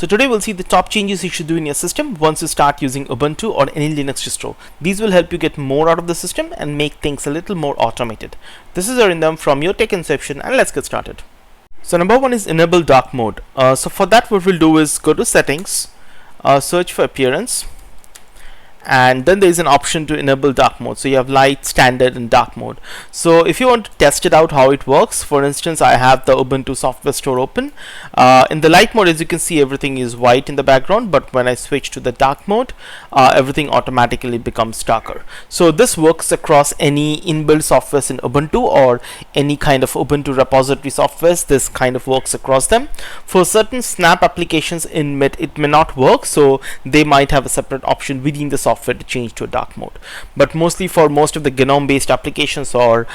So today we'll see the top changes you should do in your system once you start using Ubuntu or any Linux distro. These will help you get more out of the system and make things a little more automated. This is Arindam from your Tech Inception, and let's get started. So number one is enable dark mode. So for that, what we'll do is go to settings, search for appearance, and then there is an option to enable dark mode. So you have light, standard, and dark mode. So if you want to test it out how it works, for instance, I have the Ubuntu software store open. In the light mode, as you can see, everything is white in the background, but when I switch to the dark mode, everything automatically becomes darker. So this works across any inbuilt softwares in Ubuntu or any kind of Ubuntu repository softwares. This kind of works across them. For certain Snap applications it may not work, so they might have a separate option within the software to change to a dark mode, but mostly for most of the GNOME based applications or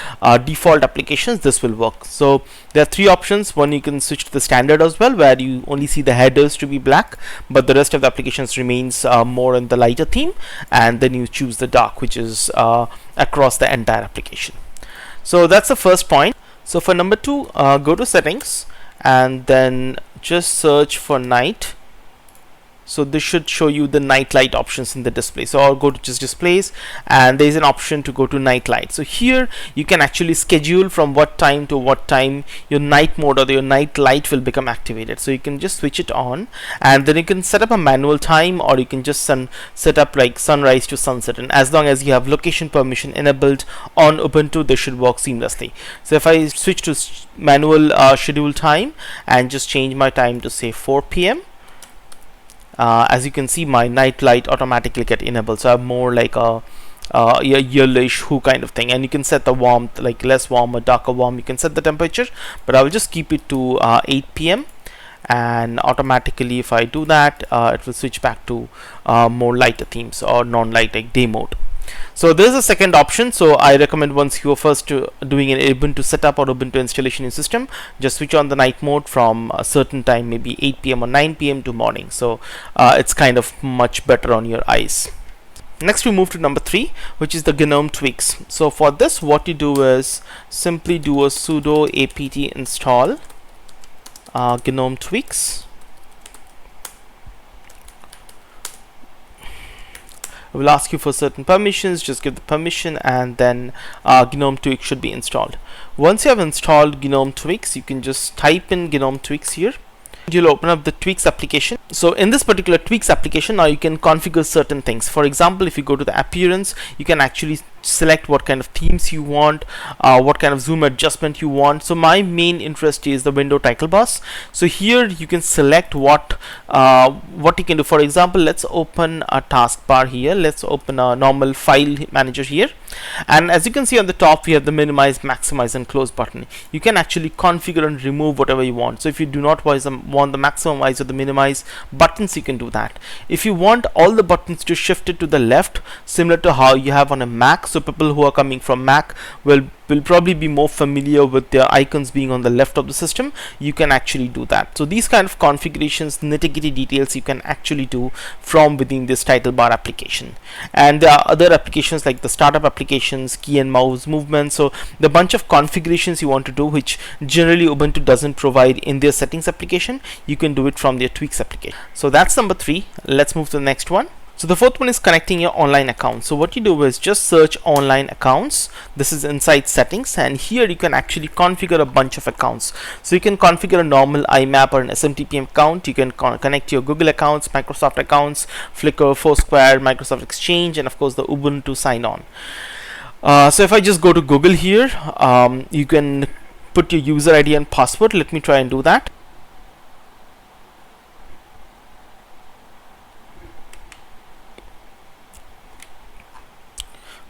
default applications, this will work. So there are three options. One, you can switch to the standard as well, where you only see the headers to be black, but the rest of the applications remains more in the lighter theme, and then you choose the dark, which is across the entire application. So that's the first point. So for number two, go to settings and then just search for night. So this should show you the night light options in the display. So I'll go to just displays, and there is an option to go to night light. So here you can actually schedule from what time to what time your night mode or your night light will become activated. So you can just switch it on, and then you can set up a manual time, or you can just set up like sunrise to sunset. And as long as you have location permission enabled on Ubuntu, this should work seamlessly. So if I switch to manual schedule time and just change my time to say 4 p.m. As you can see, my night light automatically get enabled. So I'm more like a yellowish hue kind of thing, and you can set the warmth, like less warm or darker warm. You can set the temperature, but I will just keep it to 8 p.m. and automatically, if I do that, it will switch back to more lighter themes or non-light, like day mode. So there is a second option. So I recommend, once you are first doing an Ubuntu setup or Ubuntu installation in system, just switch on the night mode from a certain time, maybe 8 p.m. or 9 p.m. to morning. So it's kind of much better on your eyes. Next we move to number three, which is the gnome-tweaks. So for this, what you do is simply do a sudo apt install gnome-tweaks. It will ask you for certain permissions. Just give the permission, and then gnome-tweaks should be installed. Once you have installed gnome-tweaks, you can just type in gnome-tweaks here. You'll open up the tweaks application. So in this particular tweaks application, now you can configure certain things. For example, if you go to the appearance, you can actually select what kind of themes you want, what kind of zoom adjustment you want. So my main interest is the window title bars. So here you can select what you can do. For example, let's open a taskbar here. Let's open a normal file manager here, and as you can see on the top, we have the minimize, maximize, and close button. You can actually configure and remove whatever you want. So if you do not want the maximize or the minimize buttons, you can do that. If you want all the buttons to shift it to the left, similar to how you have on a Mac, so people who are coming from Mac will probably be more familiar with their icons being on the left of the system, you can actually do that. So these kind of configurations, nitty-gritty details, you can actually do from within this title bar application. And there are other applications like the startup applications, key and mouse movement. So the bunch of configurations you want to do, which generally Ubuntu doesn't provide in their settings application, you can do it from their tweaks application. So that's number three. Let's move to the next one. So the fourth one is connecting your online account. So what you do is just search online accounts. This is inside settings, and here you can actually configure a bunch of accounts. So you can configure a normal IMAP or an SMTP account. You can connect your Google accounts, Microsoft accounts, Flickr, Foursquare, Microsoft Exchange, and of course the Ubuntu sign on. So if I just go to Google here, you can put your user ID and password. Let me try and do that.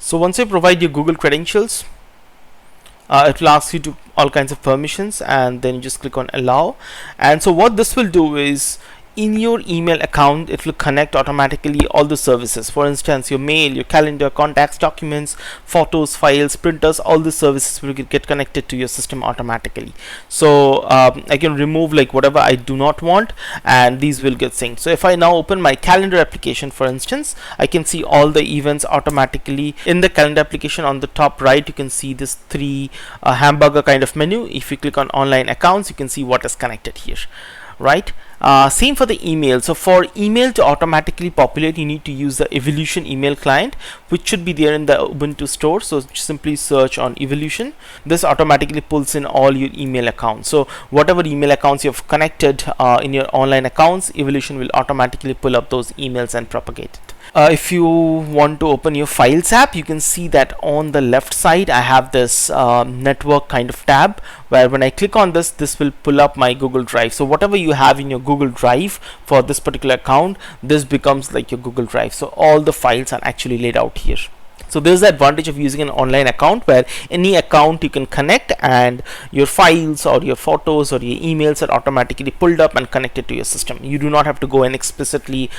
So once you provide your Google credentials, it will ask you to all kinds of permissions, and then you just click on allow. And so what this will do is, in your email account, it will connect automatically all the services. For instance, your mail, your calendar, contacts, documents, photos, files, printers, all the services will get connected to your system automatically. So I can remove like whatever I do not want, and these will get synced. So if I now open my calendar application, for instance, I can see all the events automatically in the calendar application. On the top right, you can see this three hamburger kind of menu. If you click on online accounts, you can see what is connected here, right? Same for the email. So for email to automatically populate, you need to use the Evolution email client, which should be there in the Ubuntu store. So simply search on Evolution. This automatically pulls in all your email accounts. So whatever email accounts you have connected in your online accounts, Evolution will automatically pull up those emails and propagate it. If you want to open your Files app, you can see that on the left side I have this network kind of tab, where when I click on this will pull up my Google Drive. So whatever you have in your Google Drive for this particular account, this becomes like your Google Drive. So all the files are actually laid out here. So there's the advantage of using an online account, where any account you can connect and your files or your photos or your emails are automatically pulled up and connected to your system. You do not have to go and explicitly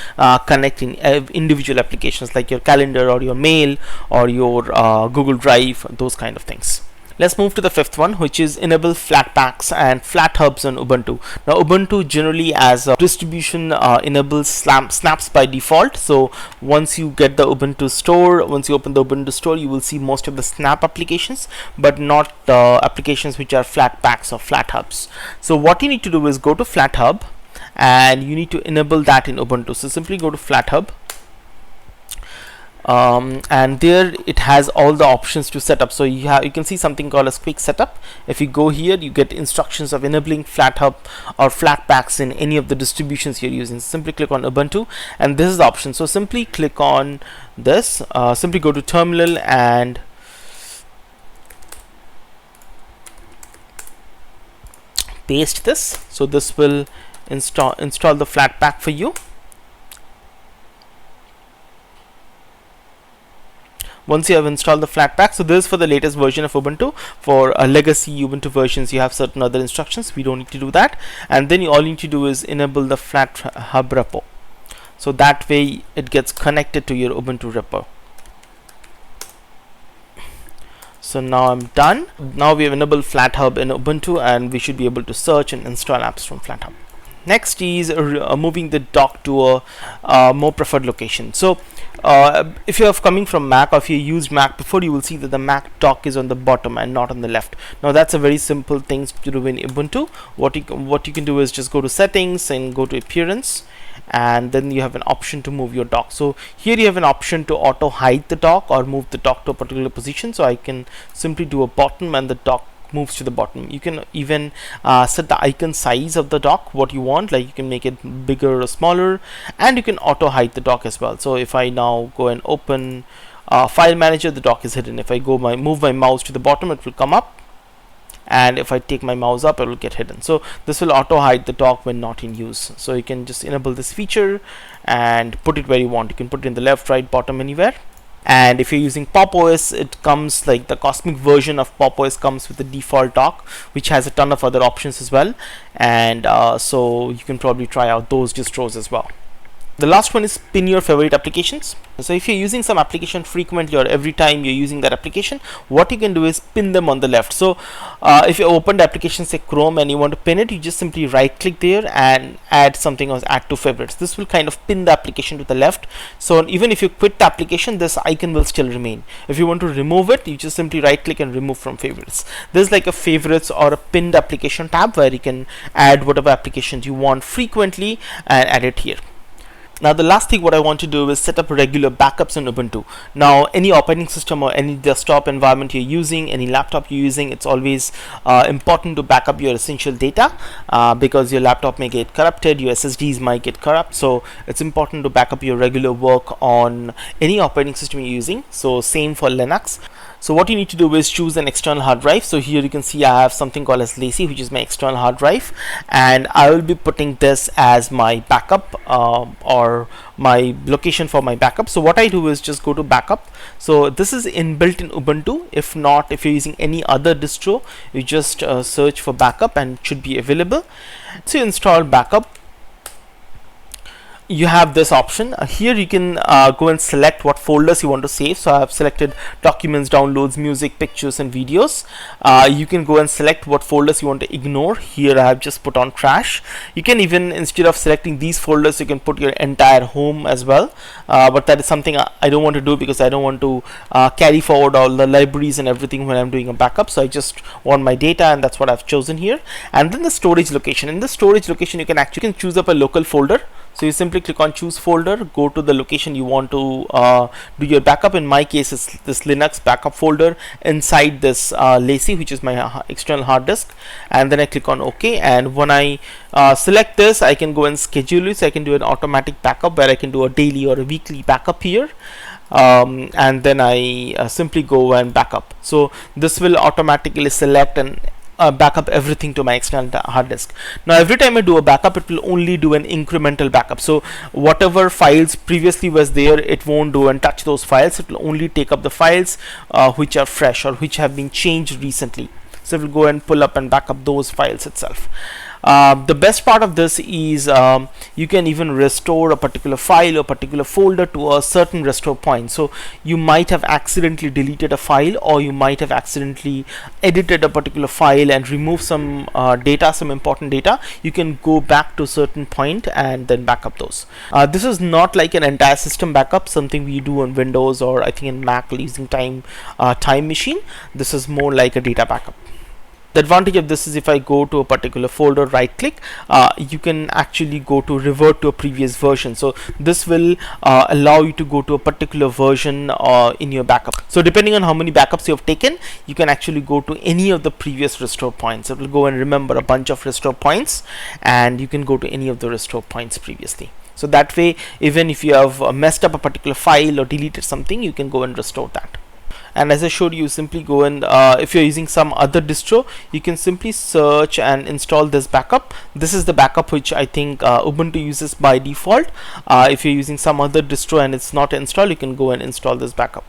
connect in individual applications like your calendar or your mail or your Google Drive, those kind of things. Let's move to the fifth one, which is enable Flatpaks and Flat Hubs on Ubuntu. Now Ubuntu generally as a distribution enables snaps by default. So once you get the Ubuntu store, once you open the Ubuntu store, you will see most of the snap applications, but not applications which are Flatpaks or Flat Hubs. So what you need to do is go to Flat Hub and you need to enable that in Ubuntu. So simply go to Flat Hub. And there it has all the options to set up. So you can see something called as quick setup. If you go here, you get instructions of enabling Flat Hub or Flatpaks in any of the distributions you're using. Simply click on Ubuntu and this is the option. So simply click on this, simply go to terminal and paste this. So this will install the Flatpak for you. Once you have installed the Flatpak, so this is for the latest version of Ubuntu. For legacy Ubuntu versions, you have certain other instructions. We don't need to do that. And then all you need to do is enable the Flat Hub repo. So that way it gets connected to your Ubuntu repo. So now I'm done. Now we have enabled Flat Hub in Ubuntu and we should be able to search and install apps from Flat Hub. Next is moving the dock to a more preferred location. So if you are coming from Mac or if you used Mac before, you will see that the Mac dock is on the bottom and not on the left. Now that's a very simple thing to do in Ubuntu. What you can do is just go to settings and go to appearance, and then you have an option to move your dock. So here you have an option to auto hide the dock or move the dock to a particular position. So I can simply do a bottom and the dock moves to the bottom. You can even set the icon size of the dock what you want, like you can make it bigger or smaller, and you can auto hide the dock as well. So if I now go and open file manager, the dock is hidden. If I move my mouse to the bottom, it will come up, and if I take my mouse up, it will get hidden. So this will auto hide the dock when not in use. So you can just enable this feature and put it where you want. You can put it in the left, right, bottom, anywhere. And if you're using Pop OS, it comes like the Cosmic version of Pop OS comes with the default dock, which has a ton of other options as well. And so you can probably try out those distros as well. The last one is pin your favorite applications. So if you're using some application frequently or every time you're using that application, what you can do is pin them on the left. So if you open the application, say Chrome, and you want to pin it, you just simply right click there and add something as add to favorites. This will kind of pin the application to the left. So even if you quit the application, this icon will still remain. If you want to remove it, you just simply right click and remove from favorites. There's like a favorites or a pinned application tab where you can add whatever applications you want frequently and add it here. Now the last thing what I want to do is set up regular backups in Ubuntu. Now any operating system or any desktop environment you're using, any laptop you're using, it's always important to back up your essential data because your laptop may get corrupted, your SSDs might get corrupt. So it's important to back up your regular work on any operating system you're using. So same for Linux. So what you need to do is choose an external hard drive. So here you can see I have something called as Lacy, which is my external hard drive, and I will be putting this as my backup or my location for my backup. So what I do is just go to backup. So this is inbuilt in Ubuntu. If not, if you're using any other distro, you just search for backup and it should be available. So install backup. you have this option. Here you can go and select what folders you want to save. So I have selected documents, downloads, music, pictures and videos. You can go and select what folders you want to ignore. Here I have just put on trash. You can even, instead of selecting these folders, you can put your entire home as well, but that is something I don't want to do, because I don't want to carry forward all the libraries and everything when I'm doing a backup. So I just want my data, and that's what I've chosen here. And then the storage location. In the storage location, you can actually choose up a local folder. So you simply click on choose folder, go to the location you want to do your backup. In my case, it's this Linux backup folder inside this Lacy, which is my external hard disk, and then I click on OK. And when I select this, I can go and schedule it. So I can do an automatic backup where I can do a daily or a weekly backup here. And then I simply go and backup. So this will automatically select and backup everything to my external hard disk. Now every time I do a backup, it will only do an incremental backup. So whatever files previously was there, it won't do and touch those files. It will only take up the files which are fresh or which have been changed recently. So it will go and pull up and back up those files itself. The best part of this is you can even restore a particular file or particular folder to a certain restore point. So you might have accidentally deleted a file, or you might have accidentally edited a particular file and removed some data, some important data. You can go back to a certain point and then back up those. This is not like an entire system backup, something we do on Windows or I think in Mac using time machine. This is more like a data backup. The advantage of this is if I go to a particular folder, right click, you can actually go to revert to a previous version. So this will allow you to go to a particular version in your backup. So depending on how many backups you have taken, you can actually go to any of the previous restore points. It will go and remember a bunch of restore points, and you can go to any of the restore points previously. So that way, even if you have messed up a particular file or deleted something, you can go and restore that. And as I showed you, simply go and if you're using some other distro, you can simply search and install this backup. This is the backup which I think Ubuntu uses by default. If you're using some other distro and it's not installed, you can go and install this backup.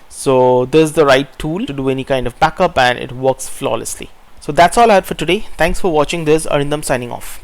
So this is the right tool to do any kind of backup, and it works flawlessly. So that's all I had for today. Thanks for watching. This is Arindam signing off.